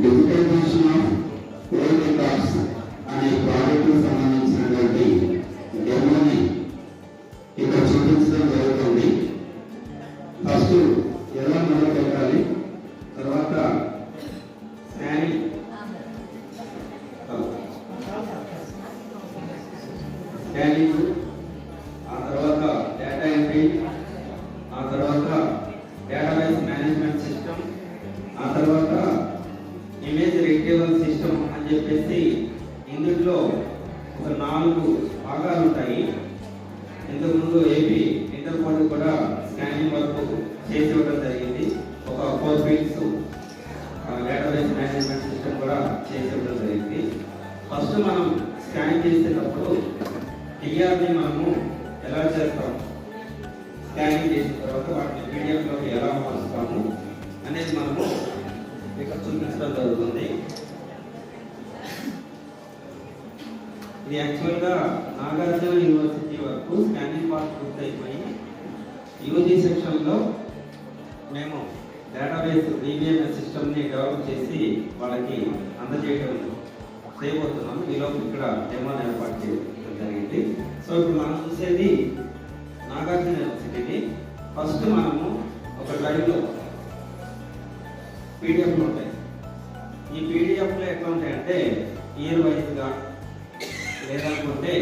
Digitization of old records అనే ప్రాజెక్టుకు సంబంధించినటువంటి డెమోని ఇక్కడ చూపించడం జరుగుతుంది. ఫస్ట్ ఎలా మొదలు పెట్టాలి, తర్వాత స్కానింగ్, ఆ తర్వాత డేటా ఎంట్రీ, ఆ తర్వాత డేటాబేస్ మేనేజ్మెంట్ సిస్టమ్, ఆ తర్వాత ఇమేజ్ రిట్రీవల్ సిస్టమ్ అని చెప్పేసి ఇందులో ఒక 4 భాగాలు ఉంటాయి. ఇంతకుముందు ఏపీ ఇంటర్ బోర్డు కూడా స్కానింగ్ వర్క్ చేసి ఇవ్వడం జరిగింది. ఒక 4 ఫీల్డ్స్ డేటాబేస్ మేనేజ్మెంట్ సిస్టమ్ కూడా చేసి ఇవ్వడం జరిగింది. ఫస్ట్ మనం స్కాన్ చేసేటప్పుడు టీఆర్ని మనము ఎలా చేస్తాం, స్కానింగ్ చేసిన తర్వాత వాటిని పీడిఎఫ్లోకి ఎలా మారుస్తాము అనేది మనము ఇక్కడ చూపించడం జరుగుతుంది. ఇది యాక్చువల్గా నాగార్జున యూనివర్సిటీ వరకు స్కానింగ్ పార్ట్ పూర్తయిపోయి యూజీ సెక్షన్లో మేము డేటాబేస్ డిబిఎంఎస్ సిస్టమ్ని డెవలప్ చేసి వాళ్ళకి అందజేయడం చేయబోతున్నాము. ఈలోపు ఇక్కడ డెమోని ఏర్పాటు చేయడం జరిగింది. సో ఇప్పుడు మనం చూసేది నాగార్జున యూనివర్సిటీని. ఫస్ట్ మనము ఒక డ్రైవ్లో పీడిఎఫ్లు ఉంటాయి. ఈ పీడిఎఫ్లో ఎట్లా ఉంటాయంటే ఇయర్ వైజ్గా లేదనుకుంటే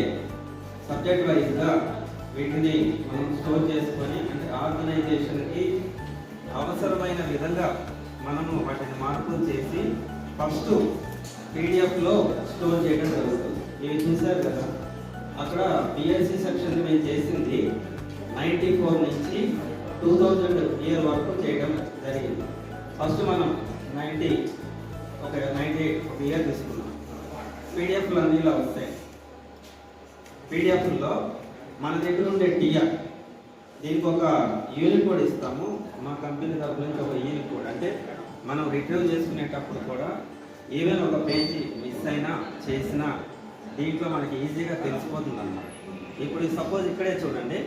సబ్జెక్ట్ వైజ్గా వీటిని మనం స్టోర్ చేసుకొని, అంటే ఆర్గనైజేషన్కి అవసరమైన విధంగా మనము వాటిని మార్పులు చేసి ఫస్ట్ పీడిఎఫ్లో స్టోర్ చేయడం జరుగుతుంది. ఇవి చూశారు కదా, అక్కడ బిఎస్సి సెక్షన్ మేము చేసింది 94 నుంచి 2000 ఇయర్ వరకు చేయడం జరిగింది. ఫస్ట్ మనం 98 ఇయర్ తీసుకున్నాం. పీడిఎఫ్లు అన్నీ ఇలా వస్తాయి. పీడిఎఫ్లో మన దగ్గర ఉండే టీఆర్, దీనికి ఒక యూనిట్ కోడ్ ఇస్తాము. మా కంపెనీ తరఫు నుంచి ఒక యూనిట్ కోడ్, అంటే మనం రిట్రీవ్ చేసుకునేటప్పుడు కూడా ఈవెన్ ఒక పేజీ మిస్ అయినా చేసినా దీంట్లో మనకి ఈజీగా తెలిసిపోతుంది అన్నమాట. ఇప్పుడు సపోజ్ ఇక్కడే చూడండి,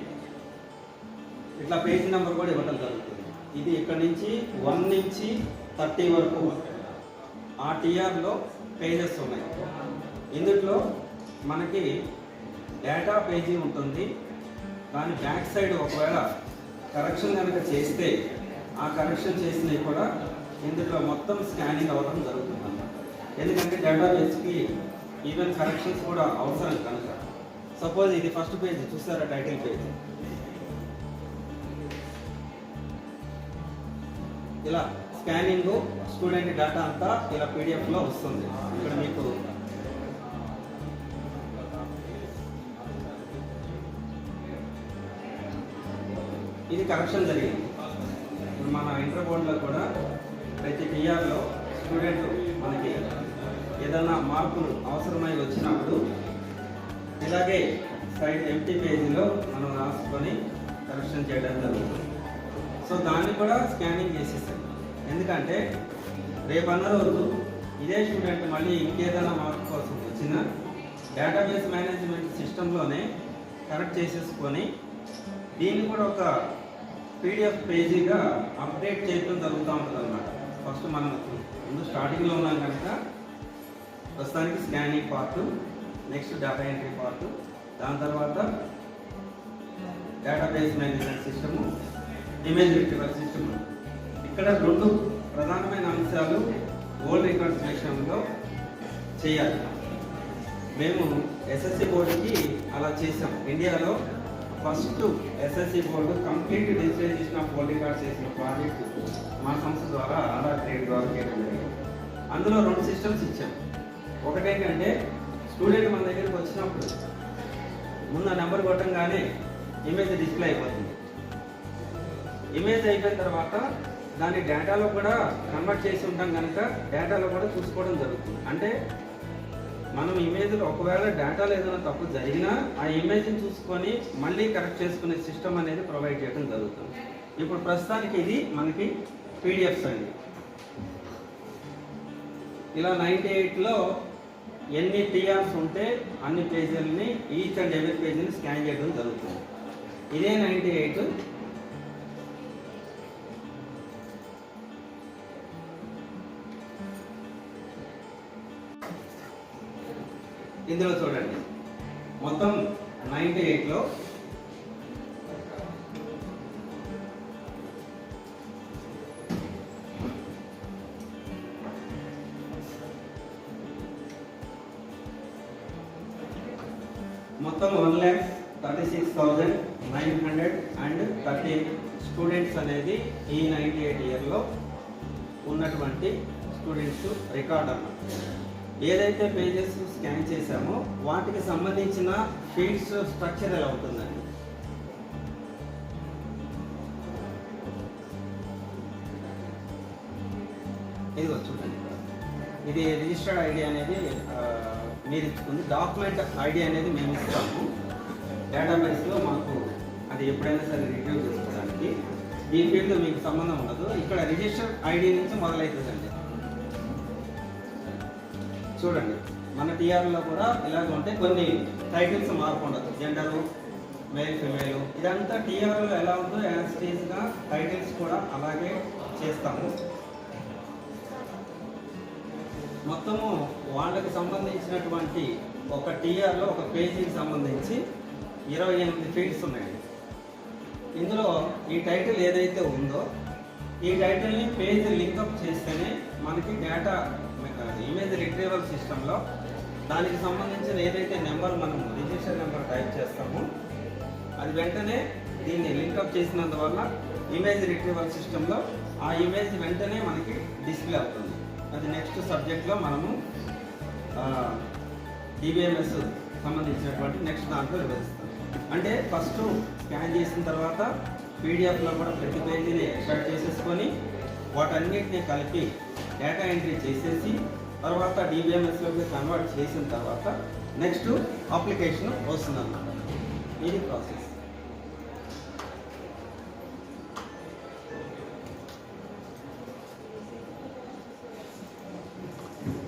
ఇట్లా పేజీ నెంబర్ కూడా ఇవ్వడం జరుగుతుంది. ఇది ఇక్కడ నుంచి 1 నుంచి 30 వరకు ఆ టీఆర్లో పేజెస్ ఉన్నాయి. ఇందులో మనకి డేటా పేజీ ఉంటుంది. దాని బ్యాక్ సైడ్ ఒకవేళ కరెక్షన్ కనుక చేస్తే ఆ కరెక్షన్ చేసినవి కూడా ఇందులో మొత్తం స్కానింగ్ అవ్వడం జరుగుతుంది అన్నమాట. ఎందుకంటే డేటాబేస్కి ఈవెన్ కరెక్షన్స్ కూడా అవసరం కనుక. సపోజ్ ఇది ఫస్ట్ పేజ్ చూస్తారా, టైటిల్ పేజ్, ఇలా స్కానింగ్ స్టూడెంట్ డేటా అంతా ఇలా పీడిఎఫ్లో వస్తుంది. ఇక్కడ మీకు ఇది కరెక్షన్ జరిగింది. ఇప్పుడు మన ఇంటర్ బోర్డులో కూడా ప్రతి టీఆర్లో స్టూడెంట్ మనకి ఏదైనా మార్పులు అవసరమై వచ్చినప్పుడు ఇలాగే సైడ్ ఎంటీ పేజీలో మనం రాసుకొని కరెక్షన్ చేయడం జరుగుతుంది. సో దాన్ని కూడా స్కానింగ్ చేసేస్తాం. ఎందుకంటే రేపన్న రోజు ఇదే స్టూడెంట్ మళ్ళీ ఇంకేదైనా మార్పు కోసం వచ్చిన డేటాబేస్ మేనేజ్మెంట్ సిస్టంలోనే కరెక్ట్ చేసేసుకొని దీన్ని కూడా ఒక పీడిఎఫ్ పేజీగా అప్డేట్ చేయడం జరుగుతూ ఉంటుంది అన్నమాట. ఫస్ట్ మనం ముందు స్టార్టింగ్లో ఉన్నాం కనుక ప్రస్తుతానికి scanning part, next data entry part, దాని తర్వాత database management system, image retrieval system. ఇక్కడ 2 ప్రధానమైన అంశాలు ఓల్డ్ రికార్డ్స్ విషయంలో చేయాలి. మేము ఎస్ఎస్సి బోర్డుకి అలా చేసాం. ఇండియాలో first SSC board complete digitalisation of old records చేసిన ప్రాజెక్ట్ మా సంస్థ ద్వారా ఆధార్ ట్రేడ్ ద్వారా చేయడం జరిగింది. అందులో 2 సిస్టమ్స్ ఇచ్చాం. ఒకటేంటంటే స్టూడెంట్ మన దగ్గరికి వచ్చినప్పుడు ముందు ఆ నెంబర్ కొట్టంగానే ఇమేజ్ డిస్ప్లే అయిపోతుంది. ఇమేజ్ అయిపోయిన తర్వాత దాన్ని డేటాలో కూడా కన్వర్ట్ చేసి ఉంటాం కనుక డేటాలో కూడా చూసుకోవడం జరుగుతుంది. అంటే మనం ఇమేజ్లో ఒకవేళ డేటాలో ఏదైనా తప్పు జరిగినా ఆ ఇమేజ్ని చూసుకొని మళ్ళీ కరెక్ట్ చేసుకునే సిస్టమ్ అనేది ప్రొవైడ్ చేయడం జరుగుతుంది. ఇప్పుడు ప్రస్తుతానికి ఇది మనకి పీడిఎఫ్స్ అండి. ఇలా 98లో ఎన్ని టీఆర్స్ ఉంటే అన్ని పేజీలని ఈచ్ అండ్ ఎవరీ పేజీని స్కాన్ చేయడం జరుగుతుంది. ఇదే 98. ఇందులో చూడండి మొత్తం 98లో మొత్తం 1,36,913 స్టూడెంట్స్ అనేది ఈ 98 ఇయర్లో ఉన్నటువంటి స్టూడెంట్స్ రికార్డ్ అన్నమాట. ఏదైతే పేజెస్ స్కాన్ చేశామో వాటికి సంబంధించిన ఫీల్డ్స్ స్ట్రక్చర్ ఎలా ఉంటుందండి. ఇది చూడండి, ఇది రిజిస్టర్డ్ ఐడి అనేది మీరు ఇచ్చుకుంది, డాక్యుమెంట్ ఐడి అనేది మేము ఇస్తాము. డేటాబేస్లో మాకు అది ఎప్పుడైనా సరే రిట్రీవ్ చేసుకోవడానికి ఈ ఫీల్డ్ మీకు సంబంధం ఉండదు. ఇక్కడ రిజిస్టర్డ్ ఐడి నుంచి మొదలవుతుందండి. చూడండి మన టీఆర్లో కూడా ఇలాగ ఉంటే కొన్ని టైటిల్స్ మార్పు ఉండదు, జెండరు, మేల్, ఫిమేల్, ఇదంతా టీఆర్లో ఎలా ఉందో యాజ్ టీజ్గా టైటిల్స్ కూడా అలాగే చేస్తాము. మొత్తము వాళ్ళకి సంబంధించినటువంటి ఒక టీఆర్లో ఒక పేజీకి సంబంధించి 28 ఫీల్డ్స్ ఉన్నాయి. ఇందులో ఈ టైటిల్ ఏదైతే ఉందో ఈ టైటిల్ని పేజ్ లింకప్ చేస్తేనే మనకి డేటా ఇమేజ్ రిట్రీవల్ సిస్టంలో దానికి సంబంధించిన ఏదైతే నెంబర్ మనం రిజిస్టర్ నెంబర్ టైప్ చేస్తామో అది వెంటనే దీన్ని లింకప్ చేసినందువల్ల ఇమేజ్ రిట్రీవల్ సిస్టంలో ఆ ఇమేజ్ వెంటనే మనకి డిస్ప్లే అవుతుంది. అది నెక్స్ట్ సబ్జెక్ట్లో మనము DBMS సంబంధించినటువంటి నెక్స్ట్ దాంట్లో వివరిస్తాం. అంటే ఫస్ట్ స్కాన్ చేసిన తర్వాత పీడిఎఫ్లో కూడా ప్రతి పేజీని ఎక్స్ట్రాక్ట్ చేసేసుకొని వాటన్నిటిని కలిపి డేటా ఎంట్రీ చేసేసి తర్వాత DBMSలోకి కన్వర్ట్ చేసిన తర్వాత నెక్స్ట్ అప్లికేషన్ వస్తుందన్నమాట. ఇది ప్రాసెస్.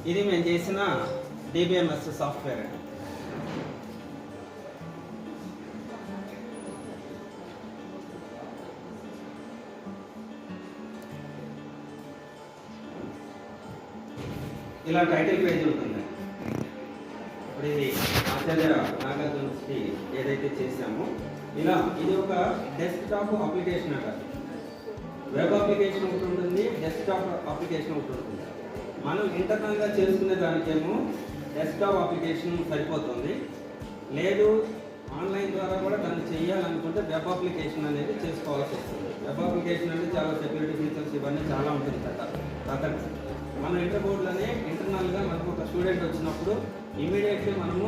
ఇది మేము చేసిన DBMS సాఫ్ట్వేర్ అండి. ఇలా టైటిల్ పేజ్ ఉంటుంది. ఇప్పుడు ఇది ఆచార్య నాగార్జునకి ఏదైతే చేసామో ఇలా ఇది ఒక డెస్క్టాప్ అప్లికేషన్ అంటారు. వెబ్ అప్లికేషన్ ఒకటి ఉంటుంది, డెస్క్టాప్ అప్లికేషన్ ఒకటి ఉంటుంది. మనం ఇంటర్నల్గా చేసుకునే దానికేమో డెస్క్టాప్ అప్లికేషన్ సరిపోతుంది. లేదు ఆన్లైన్ ద్వారా కూడా దాన్ని చేయాలనుకుంటే వెబ్ అప్లికేషన్ అనేది చేసుకోవాల్సి వస్తుంది. వెబ్ అప్లికేషన్ అంటే చాలా సెక్యూరిటీ ఫీచర్స్ ఇవన్నీ చాలా ఉంటుంది కదా. మన ఇంటర్ బోర్డులోనే ఇంటర్నల్గా మనకు ఒక స్టూడెంట్ వచ్చినప్పుడు ఇమీడియట్లీ మనము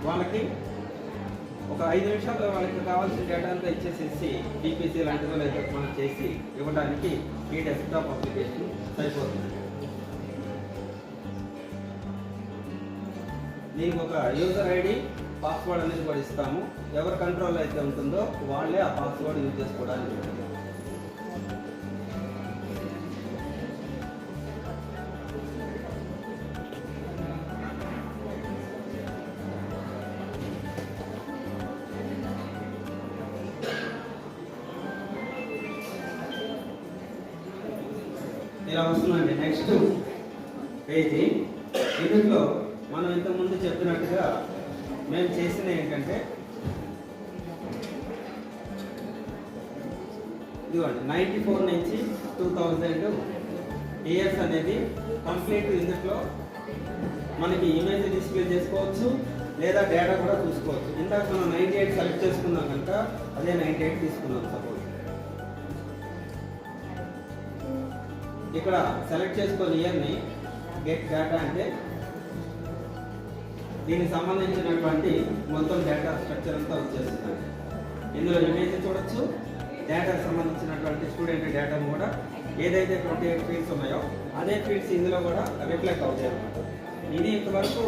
వాళ్ళకి ఒక 5 నిమిషాల్లో వాళ్ళకి కావాల్సిన డేటా అంతా ఇచ్చేసేసి DPC లాంటిదో లేదా మనం చేసి ఇవ్వడానికి ఈ డెస్క్టాప్ అప్లికేషన్ సరిపోతుంది. దీనికి ఒక యూజర్ ఐడి, పాస్వర్డ్ అనేది కూడా ఇస్తాము. ఎవరి కంట్రోల్ అయితే ఉంటుందో వాళ్ళే ఆ పాస్వర్డ్ యూజ్ చేసుకోవడానికి ఉంటుంది. ఇలా వస్తుందండి నెక్స్ట్ పేజీ. ఇందులో మనం ఇంతకుముందు చెప్పినట్టుగా మేము చేసిన ఏంటంటే ఇదిగోండి 94 నుంచి 2000 ఇయర్స్ అనేది కంప్లీట్. ఇందులో మనకి ఇమేజ్ డిస్ప్లే చేసుకోవచ్చు లేదా డేటా కూడా చూసుకోవచ్చు. ఇందాక మనం 98 సెలెక్ట్ చేసుకున్నాం కనుక అదే 98 తీసుకున్నాం. సపోజ్ ఇక్కడ సెలెక్ట్ చేసుకున్న ఇయర్ని గెట్ డేటా అంటే దీనికి సంబంధించినటువంటి మొత్తం డేటా స్ట్రక్చర్ అంతా వచ్చేస్తుంది. ఇందులో ఇమేజ్ చూడొచ్చు, డేటాకు సంబంధించినటువంటి స్టూడెంట్ డేటాను కూడా ఏదైతే 28 ఫీల్డ్స్ ఉన్నాయో అదే ఫీల్డ్స్ ఇందులో కూడా రిఫ్లెక్ట్ అవుతాయి అన్నమాట. ఇది ఇంతవరకు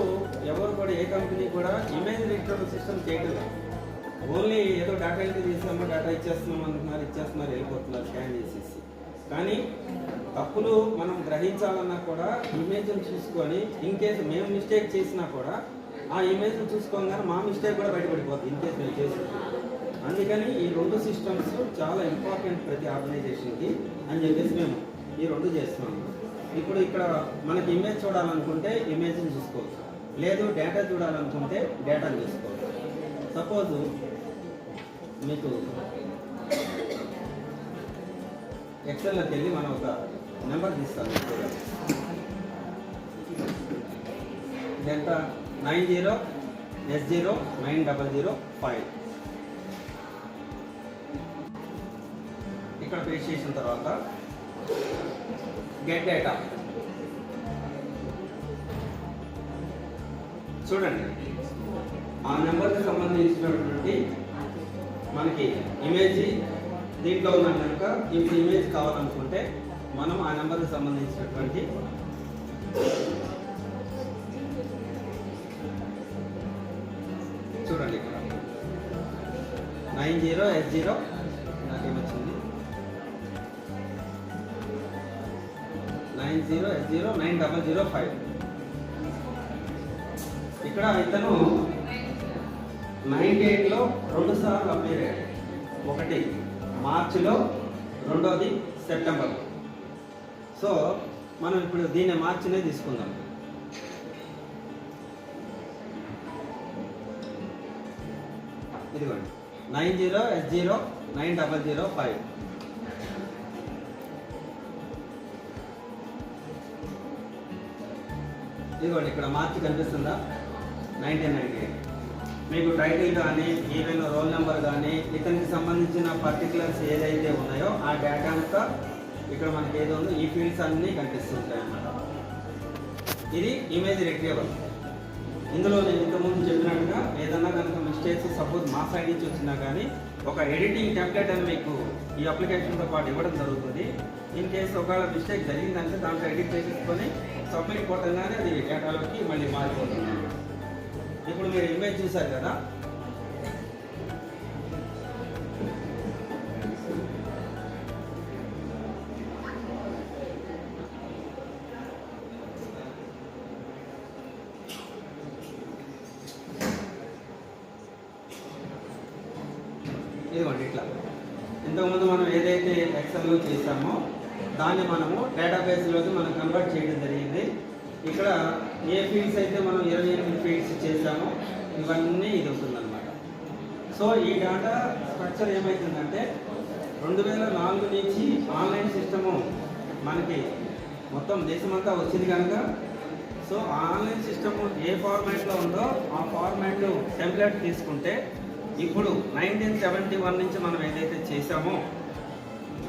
ఎవరు కూడా ఏ కంపెనీ కూడా ఇమేజ్ రిట్రీవల్ సిస్టమ్ చేయడం లేదు. ఓన్లీ ఏదో డేటా ఎంట్రీ తీసామో డేటా ఇచ్చేస్తున్నాం అంటున్నారు, ఇచ్చేస్తున్నారు, వెళ్ళిపోతున్నారు స్కాన్ చేసేసి. కానీ తప్పులు మనం గ్రహించాలన్నా కూడా ఇమేజ్ని చూసుకొని ఇన్ కేసు మేము మిస్టేక్ చేసినా కూడా ఆ ఇమేజ్ని చూసుకోగానే మా మిస్టేక్ కూడా బయటపడిపోతుంది ఇన్ కేసు మేము చేసి. అందుకని ఈ 2 సిస్టమ్స్ చాలా ఇంపార్టెంట్ ప్రతి ఆర్గనైజేషన్కి అని చెప్పేసి మేము ఈ 2 చేస్తున్నాము. ఇప్పుడు ఇక్కడ మనకి ఇమేజ్ చూడాలనుకుంటే ఇమేజ్ని చూసుకోవచ్చు. లేదు డేటా చూడాలనుకుంటే డేటా చూసుకోవచ్చు. సపోజ్ మీకు ఎక్సెల్లోకి వెళ్ళి మనం ఒక నెంబర్ తీస్తాం. ఇదంతా 90S090005. ఇక్కడ పేస్ట్ చేసిన తర్వాత గెట్ డేటా చూడండి. ఆ నెంబర్కి సంబంధించినటువంటి మనకి ఇమేజ్ దీంట్లో ఉన్న కనుక ఇప్పుడు ఇమేజ్ కావాలనుకుంటే మనం ఆ నెంబర్కి సంబంధించినటువంటి చూడండి ఇక్కడ 90S0 నాకేమొచ్చింది 90S090005. ఇక్కడ ఇతను 98లో 2 సార్లు అపేర్ అయ్యాడు. ఒకటి మార్చిలో, రెండోది సెప్టెంబర్లో. సో మనం ఇప్పుడు దీన్ని మార్చినే తీసుకుందాం. ఇదిగోండి 90S090005. ఇదిగోండి ఇక్కడ మార్చి కనిపిస్తుందా 1998. మీకు టైటిల్ కానీ ఈవెన్ రోల్ నెంబర్ కానీ ఇతనికి సంబంధించిన పర్టికులర్స్ ఏదైతే ఉన్నాయో ఆ డేటా అంతా ఇక్కడ మనకి ఏదో ఉందో ఈ ఫీల్డ్స్ అన్నీ కనిపిస్తుంటాయి అన్నమాట. ఇది ఇమేజ్ రిట్రీవల్. ఇందులో నేను ఇంతకుముందు చెప్పినట్టుగా ఏదన్నా కనుక మిస్టేక్స్ సపోజ్ మా సైడ్ నుంచి వచ్చినా కానీ ఒక ఎడిటింగ్ టెంప్లెట్ అని మీకు ఈ అప్లికేషన్తో పాటు ఇవ్వడం జరుగుతుంది. ఇన్ కేసు ఒకవేళ మిస్టేక్ జరిగిందంటే దాంట్లో ఎడిట్ చేసేసుకొని సబ్మిట్ కొట్టగానే అది డేటాలోకి మళ్ళీ మారిపోతుంది. ఇప్పుడు మీరు ఇమేజ్ చూసారు కదా, ఇదిగోండి ఇట్లా ఇంతకుముందు మనం ఏదైతే ఎక్సెల్లో చేసామో దాన్ని మనము డేటాబేస్లోకి మనం కన్వర్ట్ చేయడం జరిగింది. ఇక్కడ ఏ ఫీల్డ్స్ అయితే మనం 28 ఫీల్డ్స్ చేసామో ఇవన్నీ ఇది ఉంటుందన్నమాట. సో ఈ డేటా స్ట్రక్చర్ ఏమవుతుందంటే 2004 నుంచి ఆన్లైన్ సిస్టము మనకి మొత్తం దేశమంతా వచ్చింది కనుక సో ఆన్లైన్ సిస్టము ఏ ఫార్మాట్లో ఉందో ఆ ఫార్మాట్ టెంప్లెట్ తీసుకుంటే ఇప్పుడు 1971 నుంచి మనం ఏదైతే చేసామో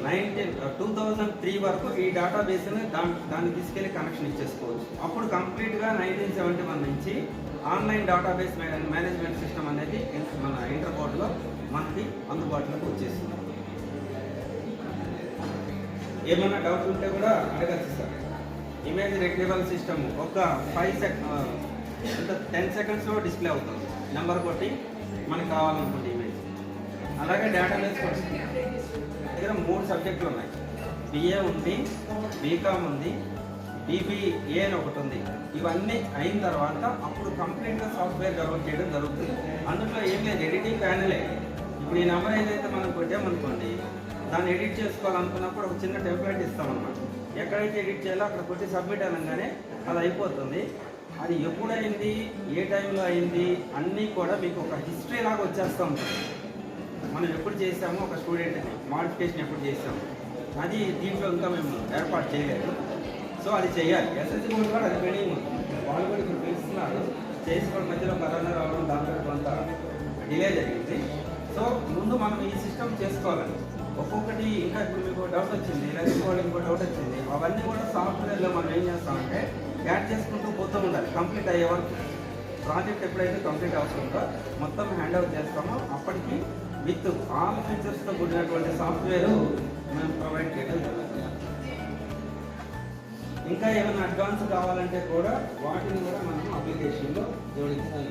2003 వరకు ఈ డేటాబేస్ని దాన్ని తీసుకెళ్ళి కనెక్షన్ ఇచ్చేసుకోవచ్చు. అప్పుడు కంప్లీట్గా 1971 నుంచి ఆన్లైన్ డేటాబేస్ మేనేజ్మెంట్ సిస్టమ్ అనేది మన ఇంటర్ బోర్డులో మనకి అందుబాటులోకి వచ్చేస్తుంది. ఏమైనా డౌట్ ఉంటే కూడా అడగచ్చు సార్. ఇమేజ్ రిట్రీవల్ సిస్టమ్ ఒక 10 సెకండ్స్లో డిస్ప్లే అవుతుంది నెంబర్ కొట్టి మనకు కావాలనుకుంటే ఇమేజ్. అలాగే డేటాబేస్ దగ్గర 3 సబ్జెక్టులు ఉన్నాయి. బిఏ ఉంది, బీకామ్ ఉంది, బీబీఏ అని ఒకటి ఉంది. ఇవన్నీ అయిన తర్వాత అప్పుడు కంప్లీట్గా సాఫ్ట్వేర్ డెవలప్ చేయడం జరుగుతుంది. అందులో ఏం లేదు, ఎడిటింగ్ ప్యానలే. ఇప్పుడు ఈ నెంబర్ ఏదైతే మనం కొట్టామనుకోండి దాన్ని ఎడిట్ చేసుకోవాలనుకున్నప్పుడు ఒక చిన్న టెంప్లెట్ ఇస్తామన్నమాట. ఎక్కడైతే ఎడిట్ చేయాలో అక్కడ కొట్టి సబ్మిట్ అనగానే అది అయిపోతుంది. అది ఎప్పుడైంది, ఏ టైంలో అయింది అన్నీ కూడా మీకు ఒక హిస్టరీ లాగా వచ్చేస్తూ ఉంటుంది. మనం ఎప్పుడు చేసామో ఒక స్టూడెంట్ని మాడిఫికేషన్ ఎప్పుడు చేసాము అది దీంట్లో ఇంకా మేము ఏర్పాటు చేయలేదు. సో అది చేయాలి. ఎస్ఎస్సి బోర్డు కూడా అది పెండింగ్ ఉంది. వాళ్ళు కూడా ఇప్పుడు పిలుస్తున్నారు. చేసుకోవడం మధ్యలో కరోనా రావడం దాంట్లో కొంత డిలే జరిగింది. సో ముందు మనం ఈ సిస్టమ్ చేసుకోవాలని ఒక్కొక్కటి ఇంకా ఇప్పుడు మీకు డౌట్ వచ్చింది, లేదా ఇంకోటి ఇంకో డౌట్ వచ్చింది, అవన్నీ కూడా సాఫ్ట్వేర్లో మనం ఏం చేస్తామంటే యాడ్ చేసుకుంటూ పోతూ ఉండాలి. కంప్లీట్ అయ్యే వరకు ప్రాజెక్ట్ ఎప్పుడైతే కంప్లీట్ అవుతుందో మొత్తం హ్యాండ్ ఓవర్ చేస్తామో అప్పటికి విత్ ఆల్ ఫీచర్స్తో కూడినటువంటి సాఫ్ట్వేర్ మేము ప్రొవైడ్ చేయడం జరుగుతుంది. ఇంకా ఏమైనా అడ్వాన్స్ కావాలంటే కూడా వాటిని కూడా మనం అప్లికేషన్లో జోడించాలి.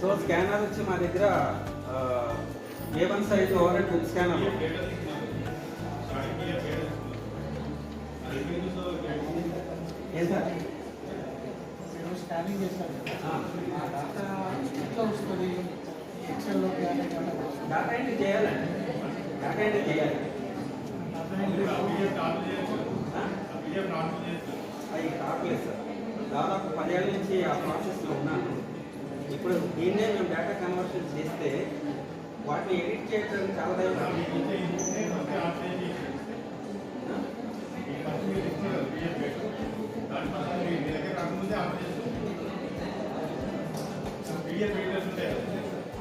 సో స్కానర్ వచ్చి మా దగ్గర A1 size over head book scanner ఏం సార్ స్కానింగ్ చేస్తారు. ఎట్లా వస్తుంది ఎక్సెల్లో డాటా ఎంట్రీ చేయాలండి. డాటా ఎంట్రీ చేయాలి. అవి కావట్లేదు సార్. దాదాపు 10 ఏళ్ళ నుంచి ఆ ప్రాసెస్లో ఉన్నాను. ఇప్పుడు దీన్నే మేము డేటా కన్వర్షన్ చేస్తే వాటిని ఎడిట్ చేయడానికి చాలా దైవం.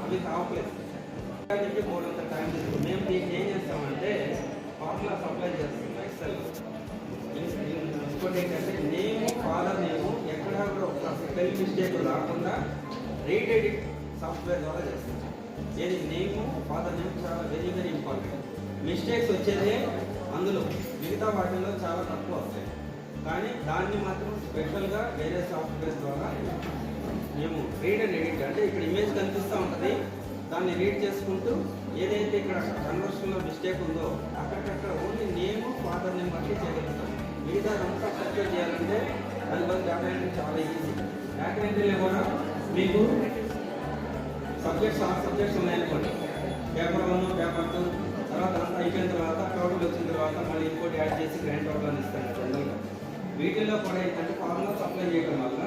అవి కావట్లేదు. పోవడంత టైం తీసుకుంటాం. మేము దీన్ని ఏం చేస్తామంటే ఫార్ములా సప్లై చేస్తాం ఎక్సెల్. ఇంకోటి ఏంటంటే నేము ఫాదర్ నేము ఎక్కడా కూడా ఒక స్పెల్ మిస్టేక్ రాకుండా రీడ్ ఎడిట్ సాఫ్ట్వేర్ ద్వారా చేస్తాం. ఏది నేము ఫాదర్ నేమ్ చాలా వెరీ వెరీ ఇంపార్టెంట్. మిస్టేక్స్ వచ్చేదే అందులో, మిగతా వాటిల్లో చాలా తక్కువ వస్తాయి. కానీ దాన్ని మాత్రం స్పెషల్గా వేరే సాఫ్ట్వేర్ ద్వారా మేము రీడ్ అండ్ ఎడిట్, అంటే ఇక్కడ ఇమేజ్ కనిపిస్తూ ఉంటుంది, దాన్ని రీడ్ చేసుకుంటూ ఏదైతే ఇక్కడ కన్వర్షన్లో మిస్టేక్ ఉందో అక్కడికక్కడ ఓన్లీ నేము ఫాదర్ నేమ్ బట్టి చేయగలుగుతాం. మిగతా అంతా సబ్స్క్రైబ్ చేయాలంటే దాని బదులు డేటా ఎంట్రీ చాలా ఈజీ. డేటా ఎంట్రీలో కూడా మీకు సబ్జెక్ట్స్ 6 సబ్జెక్ట్స్ ఉన్నాయనుకోండి, పేపర్ 1 పేపర్ 2 తర్వాత అంతా అయిపోయిన తర్వాత టోటల్ వచ్చిన తర్వాత మళ్ళీ ఇంకోటి యాడ్ చేసి గ్రాండ్ టోటల్ అని ఇస్తాను జనరల్గా. వీటిల్లో కూడా ఏంటంటే ఫార్ములా సప్లై చేయడం వల్ల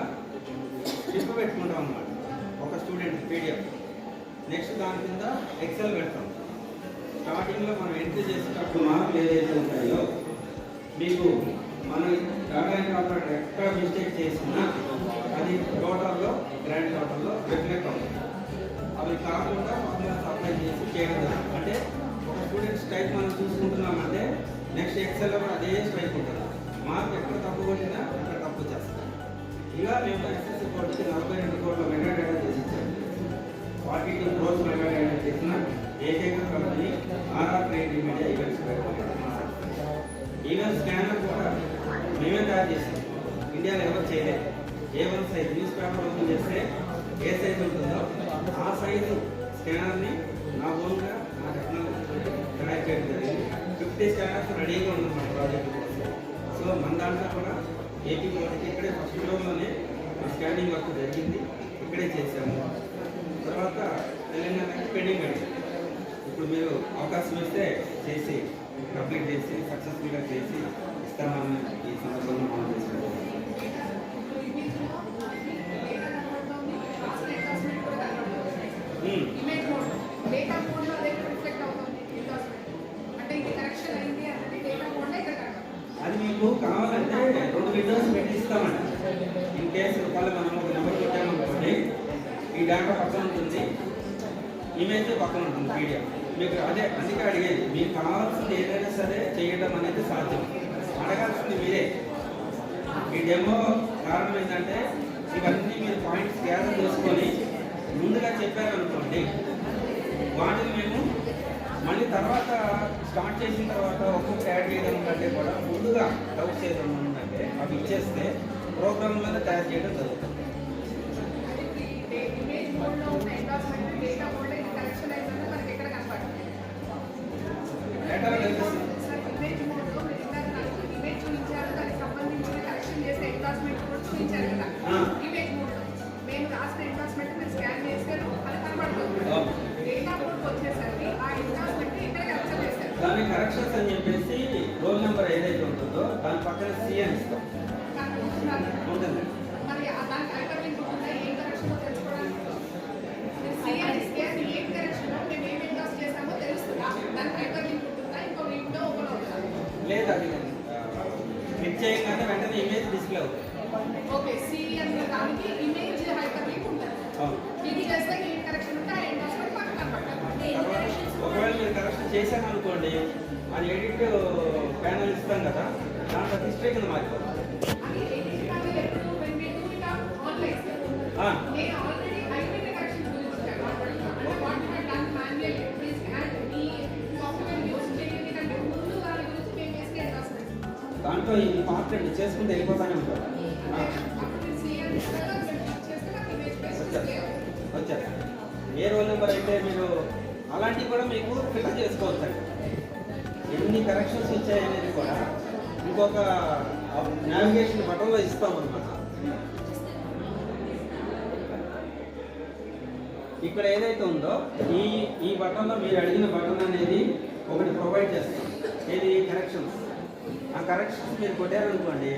స్లిప్ పెట్టుకుంటాం అన్నమాట ఒక స్టూడెంట్ పీడిఎఫ్. నెక్స్ట్ దాని కింద ఎక్సెల్ పెడతాం. స్టార్టింగ్లో మనం ఎంట్రీ చేసేటప్పుడు మార్కులు ఏదైతే ఉంటాయో మీకు మన డేటా ఎంట్రీ ఆపరేటర్ ఎక్కడ మిస్టేక్ చేసినా అది టోటల్లో గ్రాండ్ టోటల్లో రిఫ్లెక్ట్ అవుతుంది. అవి కాకుండా ఫార్ములా సప్లై చేసి చేయడం జరుగుతుంది. అంటే ఒక స్టూడెంట్ స్ట్రైక్ మనం చూసుకుంటున్నామంటే నెక్స్ట్ ఎక్సెల్లో కూడా అదే స్ట్రైక్ ఉంటుంది. మార్క్ ఎక్కడ తప్పు కొట్టినా అక్కడ తప్పు చేస్తాం. ఇలా మేము ఎస్ఎస్సి కోడ్కి 42 కోట్ల మెగా డేటా చేసి ఇచ్చాము. 42 crores మెగా డేటా చేసిన ఏకైక company RR trade media events. Event scanner కూడా మేమే తయారు చేసాం. ఇండియాలో ఎవరు చేయలేదు. A1 size news paper open చేస్తే ఏ సైజు ఉంటుందో ఆ సైజు స్కానర్ని నా ఓన్గా నా టెక్నాలజీ తయారు చేయడం జరిగింది. 50 స్కానర్స్ రెడీగా ఉంది మన ప్రాజెక్ట్ కోసం. సో మన దాంట్లో కూడా ఏపీ బోర్డుకి ఇక్కడే ఫస్ట్ ఫ్లోర్లోనే స్కానింగ్ వర్క్ జరిగింది, ఇక్కడే చేశాము. తర్వాత తెలంగాణకి పెండింగ్ అడిగింది. ఇప్పుడు మీరు అవకాశం ఇస్తే చేసి కంప్లీట్ చేసి సక్సెస్ఫుల్గా చేసి ఇస్తామని ఈ సందర్భంగా మనం చేసుకుంటాం. అది మీకు కావాలంటే 2 విండోస్ పెట్టి ఇస్తామండి. ఇన్ కేసు ఒకవేళ మనం ఒక నెంబర్ కొట్టామనుకోండి, ఈ డేటా పక్కన ఉంటుంది, ఇమేజ్ పక్కన ఉంటుంది, పీడిఎఫ్. మీకు అదే అందుకే అడిగేది, మీకు కావాల్సింది ఏదైనా సరే చేయడం అనేది సాధ్యం. అడగాల్సింది మీరే. ఈ డెమో కారణం ఏంటంటే ఇవన్నీ మీరు పాయింట్స్ గ్యాదర్ చేసుకొని ముందుగా చెప్పారనుకోండి, వాటిని మేము మళ్ళీ తర్వాత స్టార్ట్ చేసిన తర్వాత ఒక్కొక్క యాడ్ చేయడం కంటే కూడా ముందుగా డౌట్ చేయడం ఉందంటే అవి ఇచ్చేస్తే ప్రోగ్రామ్లోనే తయారు చేయడం జరుగుతుంది. డేటా దాని కరెక్షన్స్ అని చెప్పేసి రోల్ నెంబర్ ఏదైతే ఉంటుందో దాని పక్కన సి అని ఇస్తాం ఉంటుంది. లేదు, అది క్లిక్ చేయగానే వెంటనే ఇమేజ్ డిస్ప్లే అవుతుంది. ఓకే, సీరియల్ దానికి ఇమేజ్ హైపర్ లింక్ ఉంటుంది. ఇది చేస్తే ఏం కరెక్షన్ ఉంటే ఆ ఎండాస్మెంట్ పక్కన కనపడుతుంది. ఒకవేళ మీరు కరెక్షన్ చేశాను అనుకోండి, అది ఎడిట్ ప్యానల్ ఇస్తాం కదా, దాంట్లో హిస్టరీ కింద మారిపోతుంది. అది ఎడిట్ ప్యానల్ ఎప్పుడు when we do it online. నేను ఆల్రెడీ ఐడెంటిటీ కరెక్షన్ చూపించాను. అంటే what you have done manually please and ఈ సాఫ్ట్వేర్ యూస్ చేయడానికి కంటే ముందు దాని గురించి మేము చేసే ఎండాస్మెంట్. దాంట్లో ఈ పార్ట్ అండి చేసుకుంటే వెళ్ళిపోతానే ఉంటారు. వచ్చారు ఏ రోల్ నెంబర్ అయితే మీరు అలాంటివి కూడా మీకు ఫిల్టర్ చేసుకోవచ్చు. ఎన్ని కరెక్షన్స్ వచ్చాయనేది కూడా ఇంకొక నావిగేషన్ బటన్లో ఇస్తామన్నమాట. ఇక్కడ ఏదైతే ఉందో ఈ బటన్లో మీరు అడిగిన బటన్ అనేది ఒకటి ప్రొవైడ్ చేస్తాం. ఏది కరెక్షన్స్. ఆ కరెక్షన్స్ మీరు కొట్టారనుకోండి,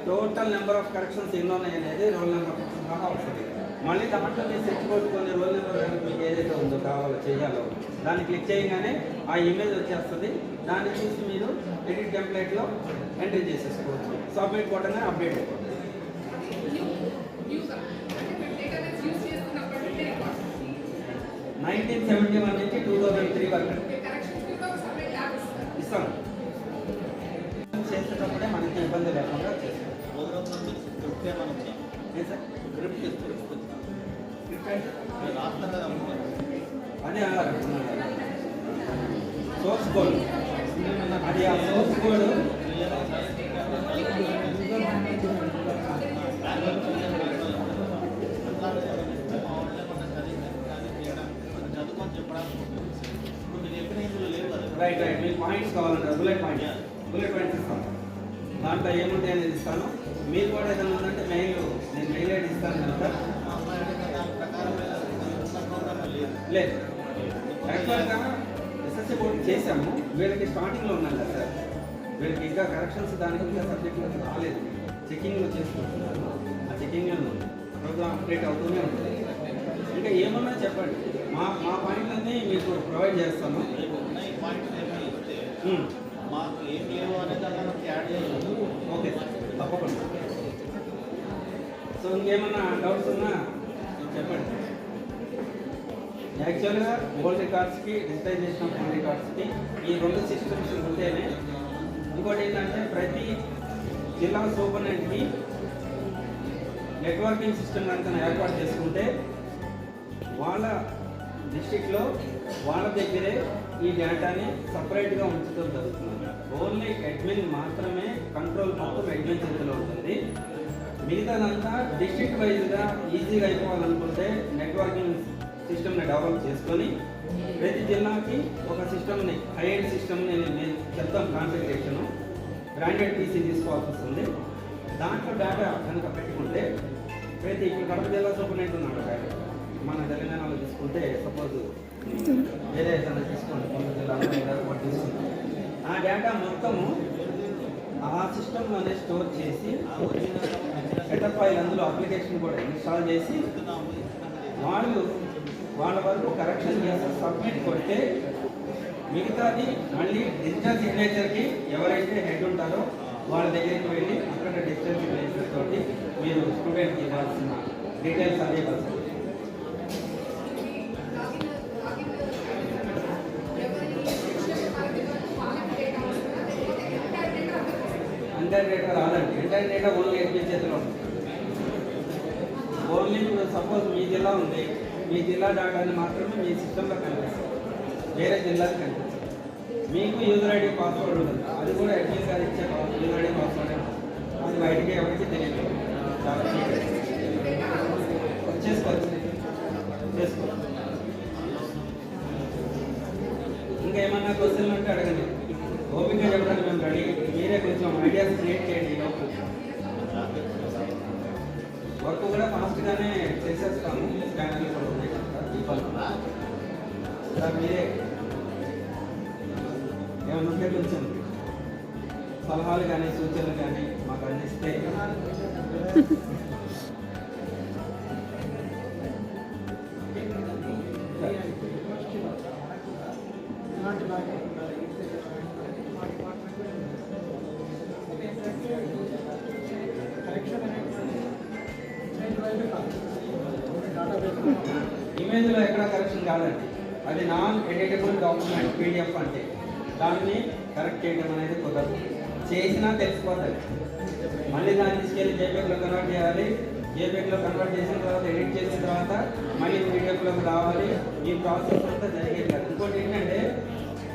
టోటల్ నెంబర్ ఆఫ్ కరెక్షన్స్ ఎన్ని ఉన్నాయి అనేది రోల్ నెంబర్ సహా వస్తుంది. మళ్ళీ దాంట్లో మీరు సెట్ కొట్టుకొని రోల్ నెంబర్ మీకు ఏదైతే ఉందో కావాలో చేయాలో దాన్ని క్లిక్ చేయగానే ఆ ఇమేజ్ వచ్చేస్తుంది. దాన్ని చూసి మీరు ఎడిట్ టెంప్లెట్లో ఎంట్రీ చేసేసుకోవచ్చు. సబ్మిట్ కొట్టగానే అప్డేట్ అయిపోతుంది. 1971 నుంచి 2003 వరకు ఇస్తాం. చేసేటప్పుడే మనకి ఇబ్బంది లేకుండా చేస్తాం. అదే సోర్స్ కోడ్, అది ఆ సోర్స్ కోడ్ రైట్ రైట్. మీకు పాయింట్స్ కావాలంటే బుల్లెట్ పాయింట్స్ ఇస్తాను. దాంట్లో ఏముంటాయి అనేది ఇస్తాను. మీరు కూడా ఏదైనా ఉందంటే నేను మెయిల్ ఐడి ఇస్తాను కనుక లేదు. యాక్చువల్గా ఎస్ఎస్సీ బోర్డు చేసాము. వీళ్ళకి స్టార్టింగ్లో ఉన్నాను కదా సార్, వీళ్ళకి ఇంకా కరెక్షన్స్ దానికి ఇంకా సబ్జెక్ట్లో రాలేదు. చెకింగ్లో చేసుకుంటున్నారు. ఆ చెకింగ్లో ఉంది. ప్రోగ్రామ్ అప్డేట్ అవుతూనే ఉంటుంది. ఇంకా ఏమన్నా చెప్పండి, మా పాయింట్లన్నీ మీకు ప్రొవైడ్ చేస్తాను. మాకు ఏం లేవు అనేది అందరికి యాడ్ చేయాలి. ఓకే సార్, తప్పకుండా. సో ఇంకేమన్నా డౌట్స్ ఉన్నా చెప్పండి. యాక్చువల్గా ఓల్డ్ రికార్డ్స్కి డిజిటైజేషన్ ఆఫ్ ఓల్డ్ రికార్డ్స్కి ఈ 2 సిస్టమ్స్ ఉంటేనే. ఇంకోటి ఏంటంటే ప్రతి జిల్లా సూపరింటెండెంట్కి నెట్వర్కింగ్ సిస్టమ్ కనుక ఏర్పాటు చేసుకుంటే వాళ్ళ డిస్ట్రిక్ట్లో వాళ్ళ దగ్గరే ఈ డేటాని సపరేట్గా ఉంచడం జరుగుతుంది. ఓన్లీ అడ్మిన్ మాత్రమే కంట్రోల్ మొత్తం అడ్మిన్ చేతిలో ఉంటుంది. మిగతాదంతా డిస్ట్రిక్ట్ వైజ్గా ఈజీగా అయిపోవాలనుకుంటే నెట్వర్కింగ్ సిస్టమ్ని డెవలప్ చేసుకొని ప్రతి జిల్లాకి ఒక సిస్టమ్ని హైఎండ్ సిస్టమ్ని నేను చెప్తాను. కాన్ఫిగరేషను బ్రాండెడ్ పీసీ తీసుకోవాల్సి వస్తుంది. దాంట్లో డేటా కనుక పెట్టుకుంటే ప్రతి ఇప్పుడు కడప జిల్లా సూపరింటెండెంట్ ఉన్నాడు డేటా. మన తెలంగాణలో తీసుకుంటే సపోజ్ వేరే ఏదైనా తీసుకోండి, కొన్ని జిల్లాలో తీసుకుంటాం. ఆ డేటా మొత్తము ఆ సిస్టంలోనే స్టోర్ చేసి సెటప్ ఫైల్ అందులో అప్లికేషన్ కూడా ఇన్స్టాల్ చేసి వాళ్ళ వరకు కరెక్షన్ చేసి సబ్మిట్ కొడితే మిగతాది మళ్ళీ డిజిటల్ సిగ్నేచర్కి ఎవరైతే హెడ్ ఉంటారో వాళ్ళ దగ్గరికి వెళ్ళి అక్కడ డిజిటల్ సిగ్నేచర్ తోటి మీరు స్టూడెంట్కి ఇవ్వాల్సిన డీటెయిల్స్ అదే ఇవ్వాల్సింది. ఎంటైర్ డేటా రాదండి. ఎంటైర్ డేటా ఓన్లీ అడ్మిన్ చేతిలో ఉంటుంది. ఓన్లీ సపోజ్ మీ జిల్లా ఉంది, మీ జిల్లా డేటాని మాత్రమే మీ సిస్టంలో కనిపిస్తుంది, వేరే జిల్లాకి కనిపిస్తుంది. మీకు యూజర్ ఐడి పాస్వర్డ్ ఉంటుంది, అది కూడా అడ్మిన్ గారు ఇచ్చే యూజర్ ఐడి పాస్వర్డ్ అది బయటికి ఎవరికి తెలియదు. చాలా చేసుకోవచ్చు. ఇంకా ఏమన్నా క్వశ్చన్లు ఉంటే అడగండి. ఓపిక చెప్పడానికి మేము రెడీ. మీరే కొంచెం ఐడియాస్ క్రియేట్ చేయండి. వర్క్ కూడా ఫాస్ట్గానే చేసేస్తాము. స్కానర్లు కూడా ఉన్నాయి కనుక సార్ మీరే ఏమన్నా ఉంటే కొంచెం సలహాలు కానీ సూచనలు కానీ మాకు అందిస్తే ఇలాంటి బాగా కరెక్షన్ ఇమేజ్లో ఎక్కడ కరెక్షన్ కాదండి. అది నాన్ ఎడిటబుల్ డాక్యుమెంట్ పీడిఎఫ్ అంటే దాన్ని కరెక్ట్ చేయడం అనేది కుదరదు. చేసినా తెలిసిపోతుంది. మళ్ళీ దాన్ని తీసుకెళ్ళి జేపీఎగ్లో కన్వర్ట్ చేయాలి. జేపీఎగ్లో కన్వర్ట్ చేసిన తర్వాత ఎడిట్ చేసిన తర్వాత మళ్ళీ పీడిఎఫ్లోకి రావాలి. ఈ ప్రాసెస్ అంతా జరిగేది కాదు. ఇంకోటి ఏంటంటే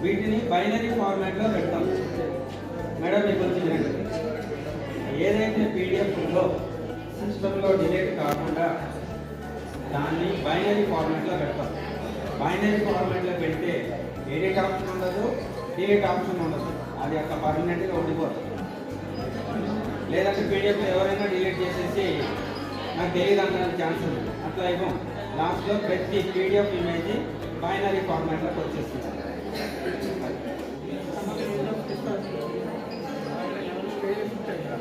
వీటిని బైనరీ ఫార్మాట్లో పెడతాం. మేడం మీకు కొంచెం ఏదైతే పీడిఎఫ్ ఉందో సిస్టంలో డిలీట్ కాకుండా దాన్ని బైనరీ ఫార్మాట్లో పెడతాం. బైనరీ ఫార్మాట్లో పెడితే ఎడిట్ ఆప్షన్ ఉండదు, డిలీట్ ఆప్షన్ ఉండదు. అది అట్లా పర్మనెంట్గా ఉండిపోతుంది. లేదంటే పీడిఎఫ్ ఎవరైనా డిలీట్ చేసేసి నాకు తెలియదు అంటానికి ఛాన్స్ ఉంది. అట్లా ఇవ్వం. లాస్ట్లో ప్రతి పీడిఎఫ్ ఇమేజ్ బైనరీ ఫార్మాట్లోకి వచ్చేస్తుంది. స్టేజెస్ ఉంటాయి కదా.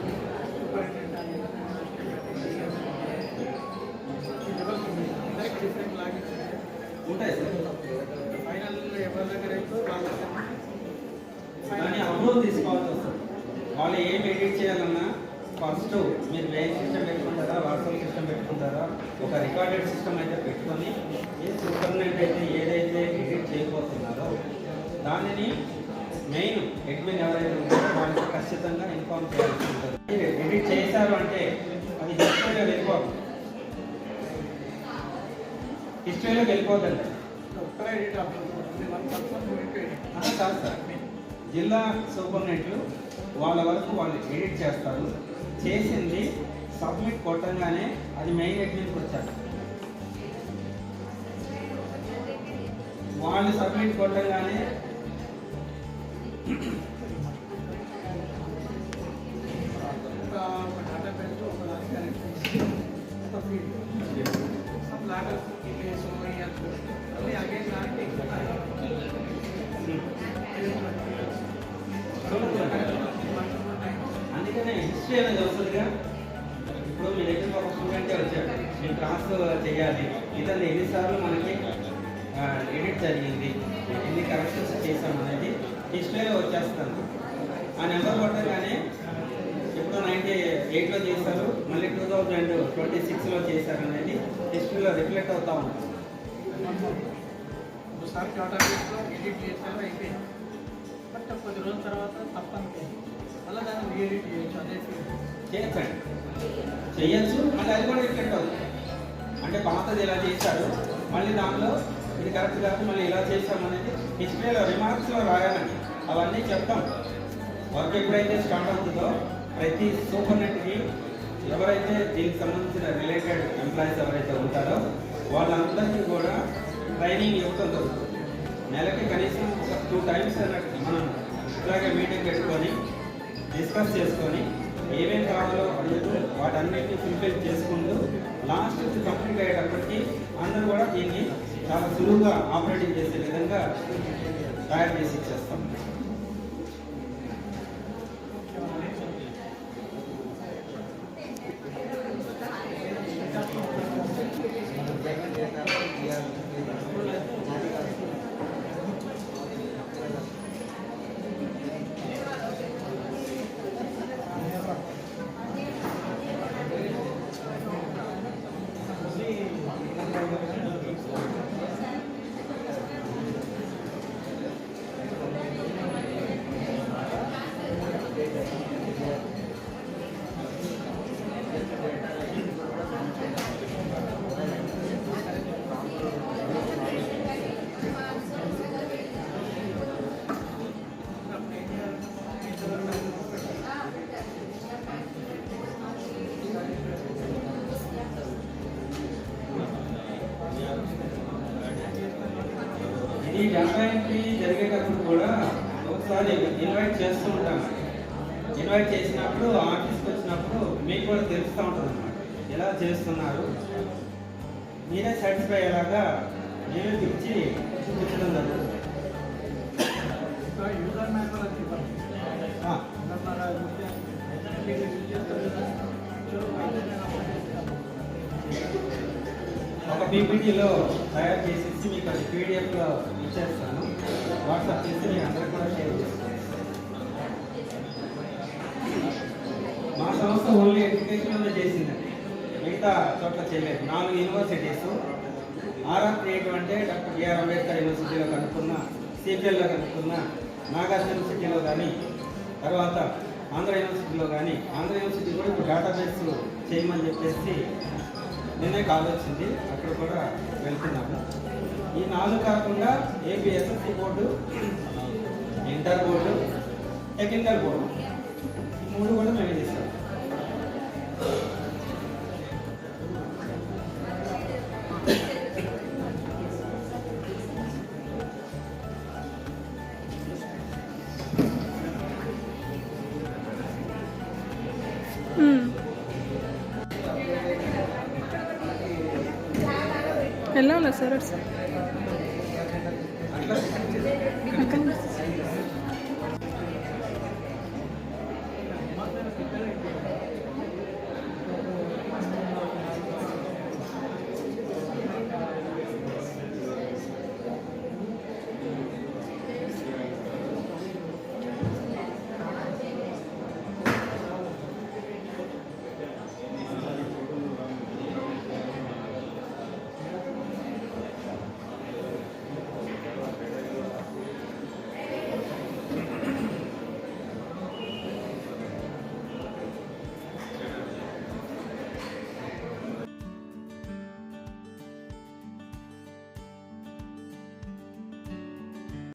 అప్రూవల్ తీసుకోవాల్సి వస్తుంది. వాళ్ళు ఏం ఎడిట్ చేయాలన్నా ఫస్ట్ మీరు మెయిల్ సిస్టమ్ పెట్టుకుంటారా, వాట్సాప్ సిస్టమ్ పెట్టుకుంటారా, ఒక రికార్డెడ్ సిస్టమ్ అయితే పెట్టుకొని ఏ సూపర్నెంట్ అయితే ఏదైతే ఎడిట్ చేయబోతున్నారో దానిని మెయిన్ అడ్మిన్ ఎవరైతే ఉంటారో వాళ్ళకి ఖచ్చితంగా ఇన్ఫార్మ్ చేయాల్సి ఉంటుంది. ఎడిట్ చేశారు అంటే అది హిస్టరీలో వెళ్ళిపోదు, హిస్టరీలోకి వెళ్ళిపోతుంది. కాదు సార్, జిల్లా సూపర్నెంట్లు వాళ్ళ వరకు వాళ్ళు ఎడిట్ చేస్తారు. చేసింది సబ్మిట్ కొట్టంగానే అది మెయిన్ అడ్మిన్కి వచ్చారు. వాళ్ళు సబ్మిట్ కొట్టంగానే అందుకనే హిస్టరీ అనేది వస్తుందిగా. ఇప్పుడు మీ దగ్గర ఒక స్టూడెంటే వచ్చాడు, మీరు క్లాస్ చేయాలి, ఇతను ఎన్నిసార్లు మనకి ఎడిట్ జరిగింది, ఎన్ని కరెక్షన్స్ చేసాం అనేది హిస్టరీలో వచ్చేస్తాను. ఆ నెంబర్ కొట్టగానే ఇప్పుడు 98లో చేశారు, మళ్ళీ 2026లో చేశారు అనేది హిస్టరీలో రిఫ్లెక్ట్ అవుతా ఉంటుంది. ఒకసారి డేటాబేస్లో ఎడిట్ చేశారు అయిపోయింది, బట్ కొద్ది రోజుల తర్వాత తప్పనిపోయింది, మళ్ళీ దాన్ని రీఎడిట్ చేయొచ్చు. అదే చేయొచ్చండి, చేయొచ్చు. మళ్ళీ అది కూడా రిఫ్లెక్ట్ అవుతుంది. అంటే పాతది ఇలా చేశారు, మళ్ళీ దానిలో ఇది కరెక్ట్ కాదు, మళ్ళీ ఇలా చేసామనేది హిస్టరీలో రిమార్క్స్లో రాయాలండి. అవన్నీ చెప్తాం. వర్క్ ఎప్పుడైతే స్టార్ట్ అవుతుందో ప్రతి సూపర్నెట్కి ఎవరైతే దీనికి సంబంధించిన రిలేటెడ్ ఎంప్లాయీస్ ఎవరైతే ఉంటారో వాళ్ళందరికీ కూడా ట్రైనింగ్ ఇవ్వడం జరుగుతుంది. నెలకి కనీసం ఒక 2 times అన్నట్టు మనం ఇట్లాగే మీటింగ్ పెట్టుకొని డిస్కస్ చేసుకొని ఏమేమి కావాలో అడుగుతూ వాటన్నిటిని ఫుల్ఫిల్ చేసుకుంటూ లాస్ట్ కంప్లీట్ అయ్యేటప్పటికి అందరూ కూడా దీన్ని చాలా సులువుగా ఆపరేటింగ్ చేసే విధంగా తయారు చేసి ఇచ్చేస్తాం. ఈ డేటా ఎంట్రీ జరిగేటప్పుడు కూడా ఒకసారి ఇన్వైట్ చేస్తూ ఉంటాం. ఇన్వైట్ చేసినప్పుడు ఆఫీస్కి వచ్చినప్పుడు మీకు కూడా తెలుస్తూ ఉంటుంది అన్నమాట, ఎలా చేస్తున్నారు. మీరే సాటిస్ఫై అయ్యేలాగా నేను పిలిచి చూపించడం జరుగుతుంది. యూజర్ మాన్యువల్ అని చెప్పాలి. ఒక పీపీటీలో తయారు చేసేసి మీకు అది పీడిఎఫ్లో ఇచ్చేస్తాను. వాట్సాప్ చేసి మీకు అందరికీ కూడా షేర్ చేస్తాను. మా సంస్థ ఓన్లీ ఎడ్యుకేషన్లోనే చేసిందండి, మిగతా చోట్ల చేయలేదు. 4 యూనివర్సిటీస్ ఆర్ఆర్ క్రియేటివ్ అంటే డాక్టర్ బిఆర్ అంబేద్కర్ యూనివర్సిటీలో కనుక్కున్న, సిపిఎల్లో కనుక్కున్న, నాగార్జున యూనివర్సిటీలో కానీ, తర్వాత ఆంధ్ర యూనివర్సిటీలో కానీ, ఆంధ్ర యూనివర్సిటీ కూడా ఇప్పుడు డేటాబేస్ చేయమని చెప్పేసి నిన్నే కాల్ వచ్చింది, అక్కడ కూడా వెళ్తున్నాము. ఈ 4 కాకుండా AP SSC board, inter board, technical board, ఈ 3 కూడా మేము చేస్తాం. ఎలా ఉన్నా సార్?